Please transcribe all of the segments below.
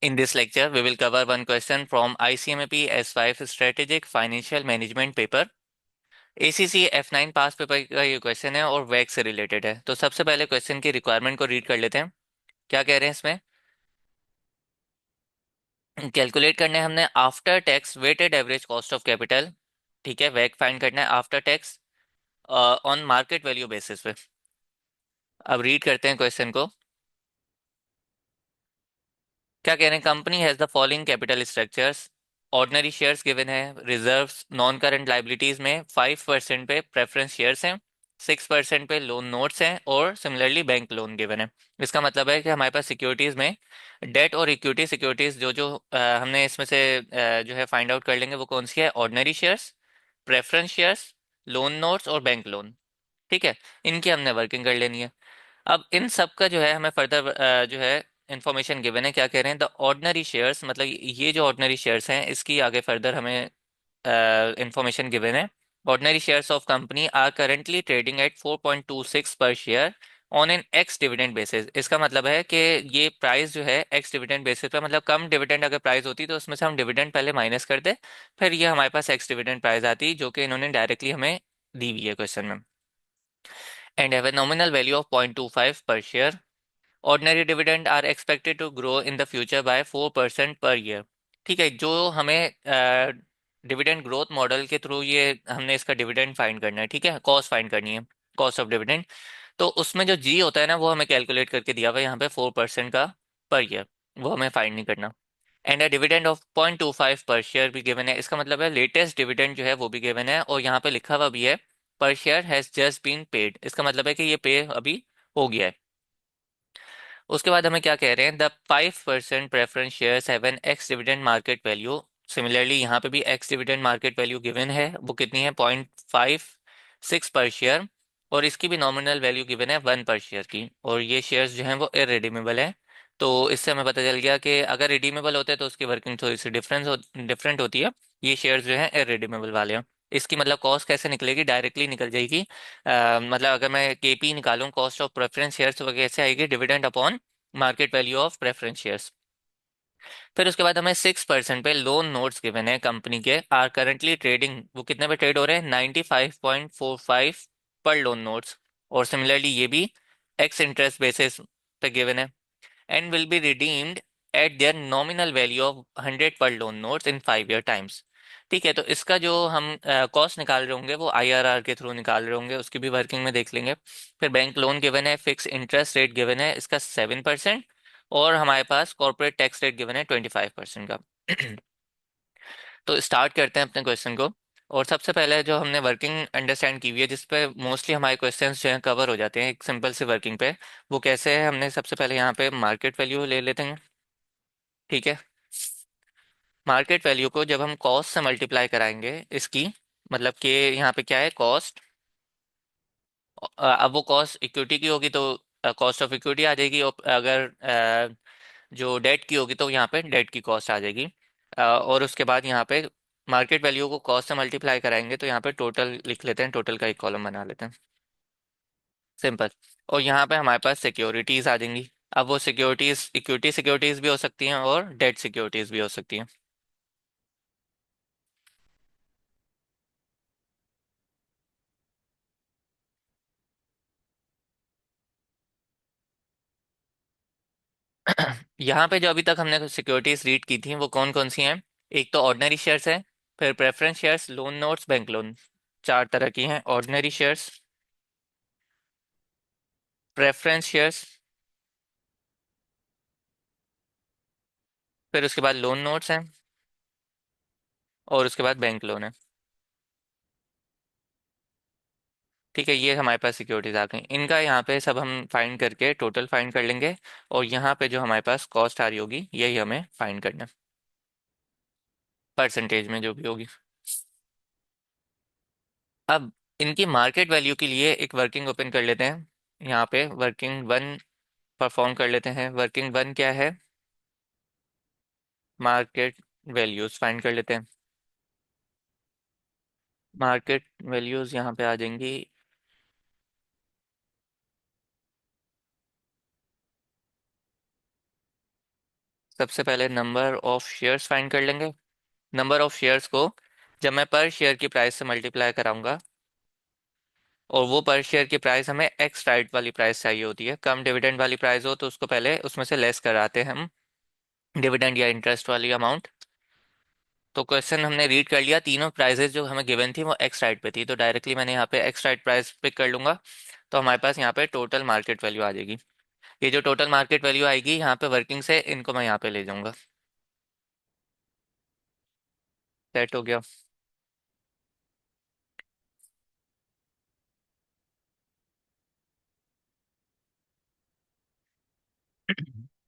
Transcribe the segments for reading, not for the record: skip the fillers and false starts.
In this lecture, we will cover one question from ICMAP S5 Strategic Financial Management paper. ACC F9 pass paper का ये question है और वैक से related है। तो सबसे पहले क्वेश्चन की रिक्वायरमेंट को रीड कर लेते हैं। क्या कह रहे हैं इसमें? कैलकुलेट करना है हमने after tax weighted average cost of capital. ठीक है, वैक फाइंड करना है after tax on market value basis पे। अब रीड करते हैं क्वेश्चन को। क्या कह रहे हैं? Company has the following capital structures. Ordinary shares given है, रिजर्व्स नॉन करंट लाइबिलिटीज में 5% पे प्रेफरेंस शेयर्स हैं, 6% पे लोन नोट्स हैं और सिमिलरली बैंक लोन गिवन है। इसका मतलब है कि हमारे पास सिक्योरिटीज में डेट और इक्विटी सिक्योरिटीज जो जो हमने इसमें से जो है फाइंड आउट कर लेंगे वो कौन सी है? Ordinary shares, preference shares, loan notes और बैंक लोन। ठीक है, इनकी हमने वर्किंग कर लेनी है। अब इन सब का जो है हमें फर्दर जो है इंफॉर्मेशन गिवन है। क्या कह रहे हैं? द ऑर्डिनरी शेयर्स, मतलब ये जो ऑर्डिनरी शेयर्स हैं इसकी आगे फर्दर हमें इंफॉर्मेशन गिवन है। Ordinary shares of company are currently trading at 4.26 per share on an ex dividend basis. इसका मतलब है कि ये प्राइस जो है एक्स डिविडेंड बेसिस पे, मतलब कम डिविडेंड अगर प्राइस होती तो उसमें से हम डिविडेंड पहले माइनस करते, फिर ये हमारे पास एक्स डिविडेंड प्राइस आती जो कि इन्होंने डायरेक्टली हमें दी हुई है क्वेश्चन में। And have a nominal value of 0.25 per share. Ordinary dividend are expected to grow in the future by 4% per year. ठीक है, जो हमें डिविडेंड ग्रोथ मॉडल के थ्रू ये हमने इसका डिविडेंड फाइंड करना है। ठीक है, कॉस्ट फाइंड करनी है, कॉस्ट ऑफ डिविडेंड। तो उसमें जो जी होता है ना वो हमें कैलकुलेट करके दिया हुआ है यहाँ पे 4% का पर ईयर, वो हमें फाइंड नहीं करना। And a dividend of 0.25 per share भी गिवन है। इसका मतलब है लेटेस्ट डिविडेंड जो है वो भी गिवन है और यहाँ पे लिखा हुआ भी है per share has just been paid. इसका मतलब है कि ये पे अभी हो गया है। उसके बाद हमें क्या कह रहे हैं? The 5% preference shares have an ex dividend market value. Similarly यहाँ पे भी x dividend market value given है, वो कितनी है? 0.56 पर शेयर। और इसकी भी नॉमिनल वैल्यू गिवन है 1 पर शेयर की, और ये शेयर्स जो हैं वो इरेडीमेबल है। तो इससे हमें पता चल गया कि अगर रिडीमेबल होते हैं तो उसकी वर्किंग थोड़ी सी डिफरेंट होती है। ये शेयर्स जो हैं इरेडीमेबल वाले हैं। इसकी मतलब कॉस्ट कैसे निकलेगी? डायरेक्टली निकल जाएगी। मतलब अगर मैं केपी निकालूं, कॉस्ट ऑफ प्रेफरेंस शेयर्स, तो कैसे आएगी? Dividend upon market value of preference shares. फिर उसके बाद हमें 6% पे लोन नोट्स गिवन है कंपनी के, आर करंटली ट्रेडिंग, वो कितने पे ट्रेड हो रहे हैं? 95.45 पर लोन नोट्स। और सिमिलरली ये भी एक्स इंटरेस्ट बेसिस पे गिवन है। And will be redeemed eight there nominal value of 100 पर लोन नोट्स इन 5 ईयर टाइम्स। ठीक है, तो इसका जो हम कॉस्ट निकाल रहे होंगे वो आईआरआर के थ्रू निकाल रहे होंगे, उसकी भी वर्किंग में देख लेंगे। फिर बैंक लोन गिवन है, फिक्स इंटरेस्ट रेट गिवन है इसका 7%, और हमारे पास कॉर्पोरेट टैक्स रेट गिवन है 25% का। तो स्टार्ट करते हैं अपने क्वेश्चन को। और सबसे पहले जो हमने वर्किंग अंडरस्टैंड की हुई है, जिस पे मोस्टली हमारे क्वेश्चंस जो हैं कवर हो जाते हैं एक सिंपल सी वर्किंग पे, वो कैसे है? हमने सबसे पहले यहाँ पे मार्केट वैल्यू ले लेते हैं। ठीक है, मार्केट वैल्यू को जब हम कॉस्ट से मल्टीप्लाई कराएंगे इसकी, मतलब कि यहाँ पे क्या है? कॉस्ट। अब वो कॉस्ट इक्विटी की होगी तो कॉस्ट ऑफ इक्विटी आ जाएगी, और अगर जो डेट की होगी तो यहाँ पे डेट की कॉस्ट आ जाएगी। और उसके बाद यहाँ पे मार्केट वैल्यू को कॉस्ट से मल्टीप्लाई कराएंगे तो यहाँ पे टोटल लिख लेते हैं, टोटल का एक कॉलम बना लेते हैं, सिंपल। और यहाँ पे हमारे पास सिक्योरिटीज आ जाएंगी। अब वो सिक्योरिटीज इक्विटी सिक्योरिटीज भी हो सकती हैं और डेट सिक्योरिटीज भी हो सकती हैं। यहाँ पे जो अभी तक हमने सिक्योरिटीज रीड की थी वो कौन कौन सी हैं? एक तो ऑर्डिनरी शेयर्स है, फिर preference shares, loan notes, bank loan. चार तरह की हैं: ऑर्डिनरी शेयर्स, प्रेफरेंस शेयर्स, फिर उसके बाद लोन नोट्स हैं, और उसके बाद बैंक लोन है। ठीक है, ये हमारे पास सिक्योरिटीज आ गई। इनका यहाँ पे सब हम फाइंड करके टोटल फाइंड कर लेंगे, और यहाँ पे जो हमारे पास कॉस्ट आ रही होगी यही हमें फाइंड करना है, परसेंटेज में जो भी होगी। अब इनकी मार्केट वैल्यू के लिए एक वर्किंग ओपन कर लेते हैं। यहाँ पे वर्किंग वन परफॉर्म कर लेते हैं। वर्किंग वन क्या है? मार्केट वैल्यूज फाइंड कर लेते हैं। मार्केट वैल्यूज यहाँ पे आ जाएंगी। सबसे पहले नंबर ऑफ शेयर्स फाइंड कर लेंगे। नंबर ऑफ शेयर्स को जब मैं पर शेयर की प्राइस से मल्टीप्लाई कराऊंगा, और वो पर शेयर की प्राइस हमें एक्स राइट वाली प्राइस चाहिए होती है, कम डिविडेंड वाली प्राइस हो तो उसको पहले उसमें से लेस कराते हैं हम, डिविडेंड या इंटरेस्ट वाली अमाउंट। तो क्वेश्चन हमने रीड कर लिया, तीनों प्राइजेस जो हमें गिवन थी वो एक्स राइट पे थी, तो डायरेक्टली मैंने यहाँ पे एक्स राइट प्राइस पिक कर लूंगा। तो हमारे पास यहाँ पे टोटल मार्केट वैल्यू आ जाएगी। ये जो टोटल मार्केट वैल्यू आएगी यहाँ पे वर्किंग से, इनको मैं यहाँ पे ले जाऊंगा। सेट हो गया।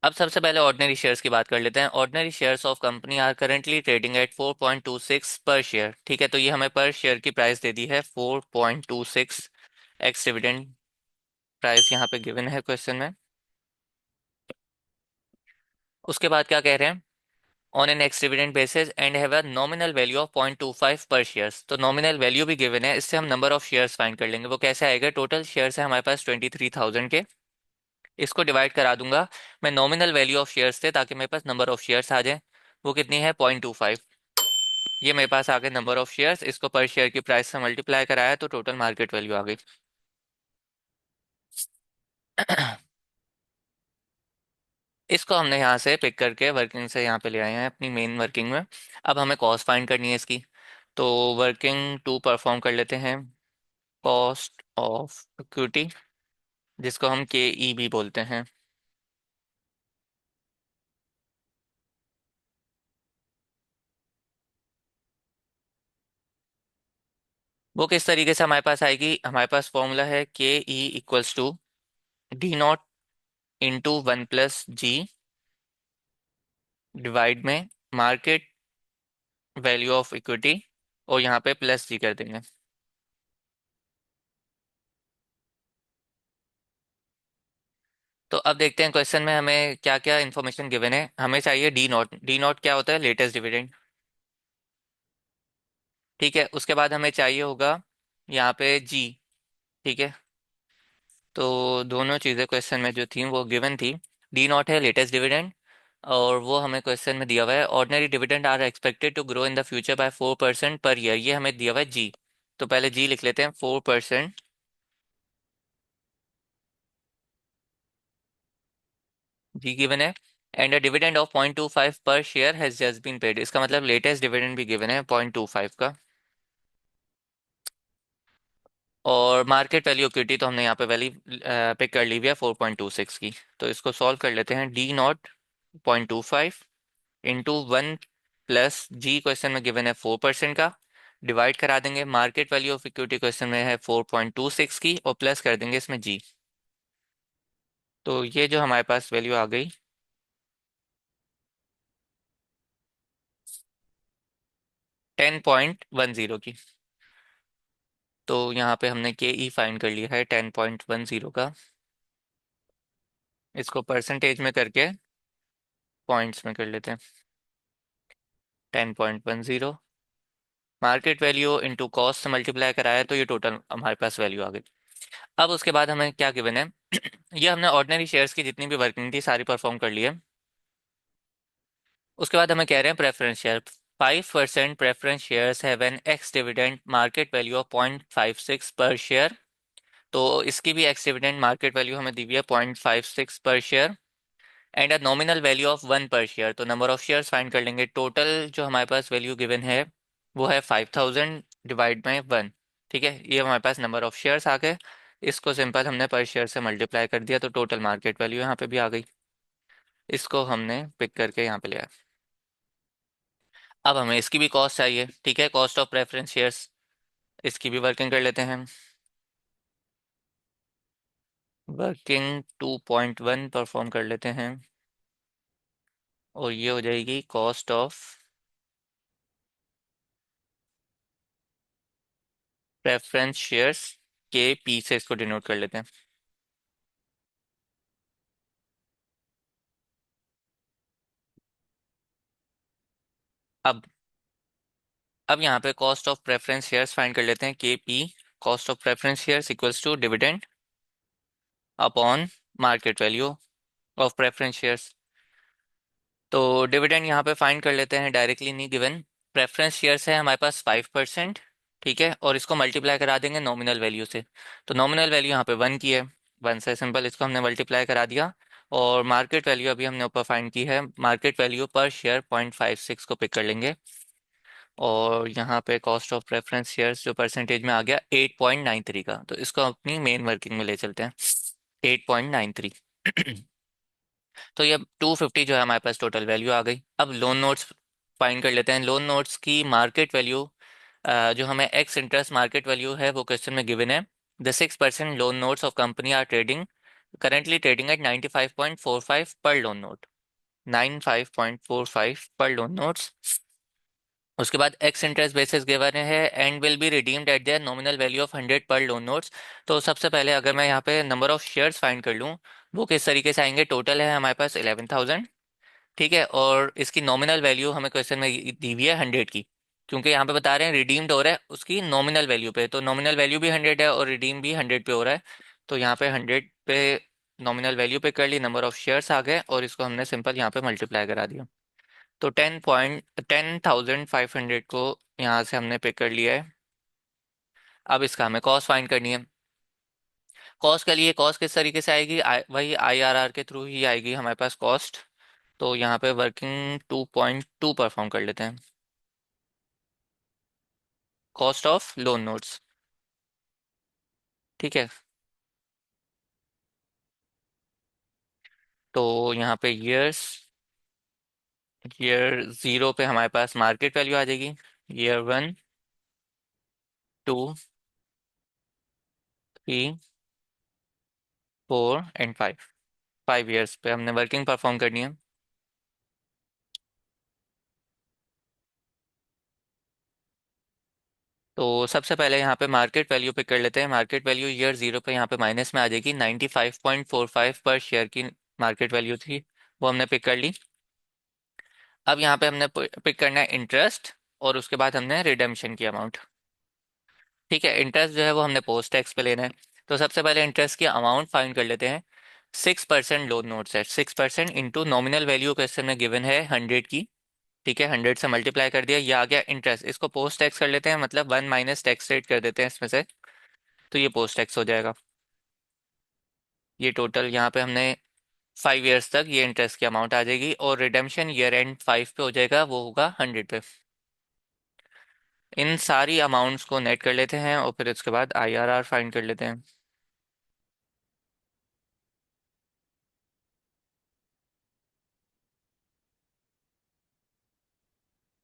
अब सबसे पहले ऑर्डिनरी शेयर्स की बात कर लेते हैं। Ordinary shares of company are currently trading at 4.26 per share. ठीक है, तो ये हमें पर शेयर की प्राइस दे दी है 4.26, एक्स डिविडेंड प्राइस यहाँ पे गिवन है क्वेश्चन में। उसके बाद क्या कह रहे हैं, on an ex dividend basis and have a nominal value of 0.25 पर शेयर्स। तो नॉमिनल वैल्यू भी गिवन है, इससे हम नंबर ऑफ शेयर्स फाइंड कर लेंगे। वो कैसे आएगा, टोटल शेयर्स है हमारे पास 23,000 के, इसको डिवाइड करा दूंगा मैं नॉमिनल वैल्यू ऑफ शेयर्स से, ताकि मेरे पास नंबर ऑफ शेयर्स आ जाए। वो कितनी है, 0.25। ये मेरे पास आ गए नंबर ऑफ शेयर्स, इसको पर शेयर की प्राइस से मल्टीप्लाई कराया तो टोटल मार्केट वैल्यू आ गई। इसको हमने यहाँ से पिक करके वर्किंग से यहाँ पे ले आए हैं अपनी मेन वर्किंग में। अब हमें कॉस्ट फाइंड करनी है इसकी, तो वर्किंग टू परफॉर्म कर लेते हैं। कॉस्ट ऑफ इक्विटी, जिसको हम के ई भी बोलते हैं। वो किस तरीके से हमारे पास आएगी, हमारे पास फॉर्मूला है k e equals to d naught into 1 + g, divide में मार्केट वैल्यू ऑफ इक्विटी, और यहाँ पे प्लस जी कर देंगे। तो अब देखते हैं क्वेश्चन में हमें क्या क्या इन्फॉर्मेशन गिवन है। हमें चाहिए डी नॉट। डी नॉट क्या होता है, लेटेस्ट डिविडेंड। ठीक है, उसके बाद हमें चाहिए होगा यहाँ पे जी। ठीक है, तो दोनों चीज़ें क्वेश्चन में जो थी वो गिवन थी। डी नॉट है लेटेस्ट डिविडेंड, और वो हमें क्वेश्चन में दिया हुआ है ordinary dividend are expected to grow in the future by 4% per year, ये हमें दिया हुआ है जी। तो पहले जी लिख लेते हैं, 4% जी गिवन है। And a dividend of 0.25 per share has just been paid, इसका मतलब लेटेस्ट डिविडेंड भी गिवन है 0.25 का। और मार्केट वैल्यू इक्विटी तो हमने यहाँ पे वैल्यू पिक कर ली हुई है 4.26 की। तो इसको सॉल्व कर लेते हैं, D naught 0.25 into 1 + g, question में गिवन है 4% का, डिवाइड करा देंगे market value of equity question में है 4.26 की, और प्लस कर देंगे इसमें जी। तो ये जो हमारे पास वैल्यू आ गई 10.10 की। तो यहाँ पे हमने के ई फाइंड कर लिया है 10.10 का। इसको परसेंटेज में करके पॉइंट्स में कर लेते हैं। 10.10 मार्केट वैल्यू इंटू कॉस्ट से मल्टीप्लाई कराया, तो ये टोटल हमारे पास वैल्यू आ गई। अब उसके बाद हमें क्या गिवन है, ये हमने ऑर्डिनरी शेयर्स की जितनी भी वर्किंग थी सारी परफॉर्म कर ली है। उसके बाद हमें कह रहे हैं preference share, 5% preference shares have an ex dividend market value of 0.56 पर शेयर। तो इसकी भी एक्स डिविडेंड मार्केट वैल्यू हमें दी हुई है 0.56 पर share, and a nominal value of 1 पर शेयर। तो नंबर ऑफ शेयर्स फाइंड कर लेंगे। टोटल जो हमारे पास वैल्यू गिवन है वो है 5,000 डिवाइड बाई 1। ठीक है, ये हमारे पास नंबर ऑफ शेयर्स आ गए। इसको सिंपल हमने पर शेयर से मल्टीप्लाई कर दिया, तो टोटल मार्केट वैल्यू यहाँ पे भी आ गई। इसको हमने पिक करके यहाँ पे ले आया। अब हमें इसकी भी कॉस्ट चाहिए। ठीक है, कॉस्ट ऑफ प्रेफरेंस शेयर्स, इसकी भी वर्किंग कर लेते हैं। वर्किंग 2.1 परफॉर्म कर लेते हैं, और ये हो जाएगी कॉस्ट ऑफ प्रेफरेंस शेयर्स, के पी से इसको डिनोट कर लेते हैं। अब अब यहाँ पे cost of preference shares find कर लेते हैं, K P. Cost of preference shares equals to dividend upon market value of preference shares. तो डिविडेंड यहाँ पे फाइंड कर लेते हैं, डायरेक्टली नहीं गिवन। प्रेफरेंस शेयर्स है हमारे पास 5%। ठीक है, और इसको मल्टीप्लाई करा देंगे नॉमिनल वैल्यू से। तो नॉमिनल वैल्यू यहाँ पे 1 की है, 1 से सिंपल इसको हमने मल्टीप्लाई करा दिया। और मार्केट वैल्यू अभी हमने ऊपर फाइंड की है, मार्केट वैल्यू पर शेयर 0.56 को पिक कर लेंगे। और यहाँ पे कॉस्ट ऑफ प्रेफरेंस शेयर्स जो परसेंटेज में आ गया 8.93 का, तो इसको अपनी मेन वर्किंग में ले चलते हैं। 8.93। तो ये 250 जो है हमारे पास टोटल वैल्यू आ गई। अब लोन नोट्स फाइंड कर लेते हैं। लोन नोट्स की मार्केट वैल्यू जो हमें एक्स इंटरेस्ट मार्केट वैल्यू है वो क्वेश्चन में गिवन है। The 6% loan notes of company are trading currently trading at 95.45 पर लोन नोट। 95.45 पर लोन नोट्स। उसके बाद एक्स इंटरेस्ट बेसिस गिवन है and will be redeemed eight there nominal value of 100 पर लोन नोट्स। तो सबसे पहले अगर मैं यहाँ पे नंबर ऑफ शेयर्स फाइंड कर लूँ, वो किस तरीके से आएंगे। टोटल है हमारे पास 11,000। ठीक है, और इसकी नॉमिनल वैल्यू हमें क्वेश्चन में दी हुई है 100 की, क्योंकि यहाँ पे बता रहे हैं रिडीम्ड हो रहा है उसकी नॉमिनल वैल्यू पे, तो नॉमिनल वैल्यू भी 100 है और रिडीम भी 100 पे हो रहा है। तो यहाँ पे 100 पे नॉमिनल वैल्यू पे कर ली, नंबर ऑफ शेयर्स आ गए और इसको हमने सिंपल यहाँ पे मल्टीप्लाई करा दिया। तो 10,500 को यहाँ से हमने पे कर लिया है। अब इसका हमें कॉस्ट फाइंड करनी है। कॉस्ट के लिए कॉस्ट किस तरीके से आएगी, वही आईआरआर के थ्रू ही आएगी हमारे पास कॉस्ट। तो यहाँ पे वर्किंग 2.2 परफॉर्म कर लेते हैं, कॉस्ट ऑफ लोन नोट्स। ठीक है, तो यहाँ पे ईयर जीरो पे हमारे पास मार्केट वैल्यू आ जाएगी। Year 1, 2, 3, 4 and 5। 5 ईयर्स पे हमने वर्किंग परफॉर्म करनी है। तो सबसे पहले यहाँ पे मार्केट वैल्यू पे कर लेते हैं। मार्केट वैल्यू ईयर जीरो पे यहाँ पे माइनस में आ जाएगी, 95.45 पर शेयर की मार्केट वैल्यू थी, वो हमने पिक कर ली। अब यहाँ पे हमने पिक करना है इंटरेस्ट, और उसके बाद हमने रिडेम्पशन की अमाउंट। ठीक है, इंटरेस्ट जो है वो हमने पोस्ट टैक्स पे लेना है। तो सबसे पहले इंटरेस्ट की अमाउंट फाइंड कर लेते हैं। 6% लोन नोट्स है, 6% इंटू नॉमिनल वैल्यू क्वेश्चन में गिवन है 100 की। ठीक है, 100 से मल्टीप्लाई कर दिया, ये आ गया इंटरेस्ट। इसको पोस्ट टैक्स कर लेते हैं, मतलब 1 माइनस टैक्स रेट कर देते हैं इसमें से, तो ये पोस्ट टैक्स हो जाएगा। ये टोटल यहाँ पे हमने 5 ईयर्स तक ये इंटरेस्ट की अमाउंट आ जाएगी, और रिडेम्पशन ईयर एंड 5 पे हो जाएगा, वो होगा 100 पे। इन सारी अमाउंट्स को नेट कर लेते हैं और फिर उसके बाद आईआरआर फाइंड कर लेते हैं।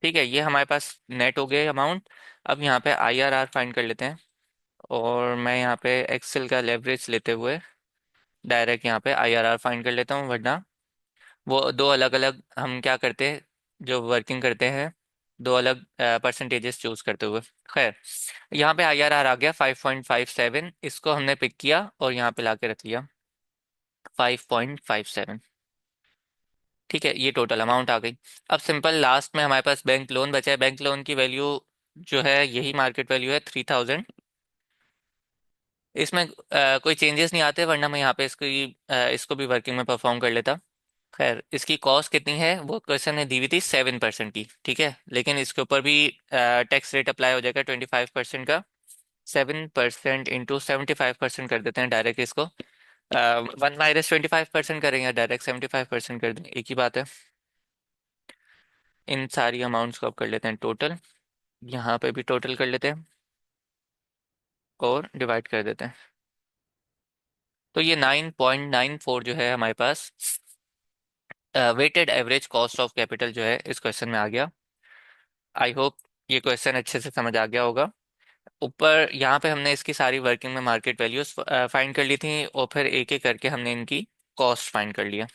ठीक है, ये हमारे पास नेट हो गए अमाउंट। अब यहाँ पे आईआरआर फाइंड कर लेते हैं, और मैं यहाँ पे एक्सेल का लेवरेज लेते हुए डायरेक्ट यहाँ पे आईआरआर फाइंड कर लेता हूँ, वरना वो दो अलग अलग हम क्या करते हैं, जो वर्किंग करते हैं, दो अलग परसेंटेजेस चूज करते हुए। खैर, यहाँ पे आईआरआर आ गया 5.57, इसको हमने पिक किया और यहाँ पे ला के रख लिया 5.57। ठीक है, ये टोटल अमाउंट आ गई। अब सिंपल लास्ट में हमारे पास बैंक लोन बचा है। बैंक लोन की वैल्यू जो है यही मार्केट वैल्यू है 3,000। इसमें कोई चेंजेस नहीं आते, वरना मैं यहाँ पे इसको भी वर्किंग में परफॉर्म कर लेता। खैर, इसकी कॉस्ट कितनी है वो क्वेश्चन में दी हुई थी 7% की। ठीक है, लेकिन इसके ऊपर भी टैक्स रेट अप्लाई हो जाएगा 25% का। 7% इंटू 75% कर देते हैं डायरेक्ट इसको। 1 माइनस 25% करेंगे, डायरेक्ट 75% कर देंगे, एक ही बात है। इन सारी अमाउंट्स को अब कर लेते हैं टोटल। यहाँ पे भी टोटल कर लेते हैं और डिवाइड कर देते हैं। तो ये 9.94 जो है हमारे पास weighted average cost of capital जो है इस क्वेश्चन में आ गया। आई होप ये क्वेश्चन अच्छे से समझ आ गया होगा। ऊपर यहाँ पे हमने इसकी सारी वर्किंग में मार्केट वैल्यूज फाइंड कर ली थी, और फिर एक एक करके हमने इनकी कॉस्ट फाइंड कर लिया।